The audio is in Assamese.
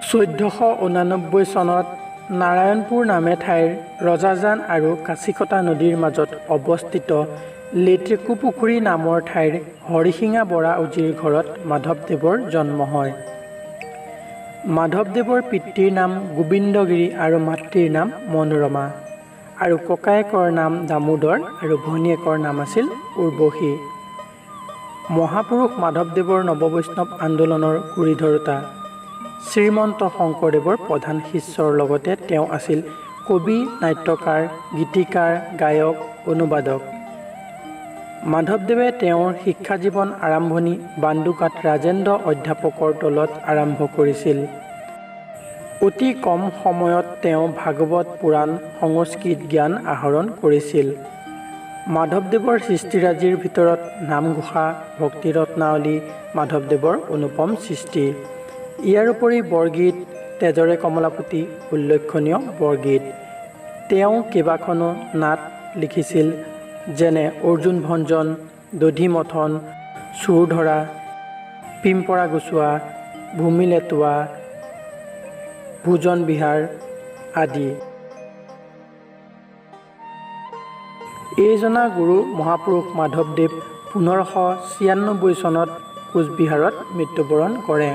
1489 চনত নাৰায়ণপুৰ নামে ঠাইৰ ৰজাজান আৰু কাছিকটা নদীৰ মাজত অৱস্থিত লেটেকু পুখুৰী নামৰ ঠাইৰ হৰিশিঙা বৰা উজীৰ ঘৰত মাধৱদেৱৰ জন্ম হয়। মাধৱদেৱৰ পিতৃৰ নাম গোবিন্দগিৰি আৰু মাতৃৰ নাম মনোৰমা আৰু ককায়েকৰ নাম দামোদৰ আৰু ভনীয়েকৰ নাম আছিল উৰ্বশী। মহাপুৰুষ মাধৱদেৱৰ নৱবৈষ্ণৱ আন্দোলনৰ গুৰিধৰোঁতা শ্ৰীমন্ত শংকৰদেৱৰ প্ৰধান শিষ্যৰ লগতে তেওঁ আছিল কবি, নাট্যকাৰ, গীতিকাৰ, গায়ক, অনুবাদক। মাধৱদেৱে তেওঁৰ শিক্ষা জীৱন আৰম্ভণি বান্দুকাত ৰাজেন্দ্ৰ অধ্যাপকৰ তলত আৰম্ভ কৰিছিল। অতি কম সময়ত তেওঁ ভাগৱত পুৰাণ, সংস্কৃত জ্ঞান আহৰণ কৰিছিল। মাধৱদেৱৰ সৃষ্টিৰাজিৰ ভিতৰত নামঘোষা, ভক্তিৰত্নাৱলী মাধৱদেৱৰ অনুপম সৃষ্টি। ইয়াৰ উপৰি বৰগীত, তেজৰে কমলাপতি উল্লেখনীয় বৰগীত। তেওঁ কেইবাখনো নাট লিখিছিল, যেনে অৰ্জুন ভঞ্জন, দধি মথন, চোৰ ধৰা, পিম্পৰা গুচোৱা, ভূমি লেটোৱা, ভোজন বিহাৰ আদি। এইজনা গুৰু মহাপুৰুষ মাধৱদেৱ 1596 চনত কোচবিহাৰত মৃত্যুবৰণ কৰে।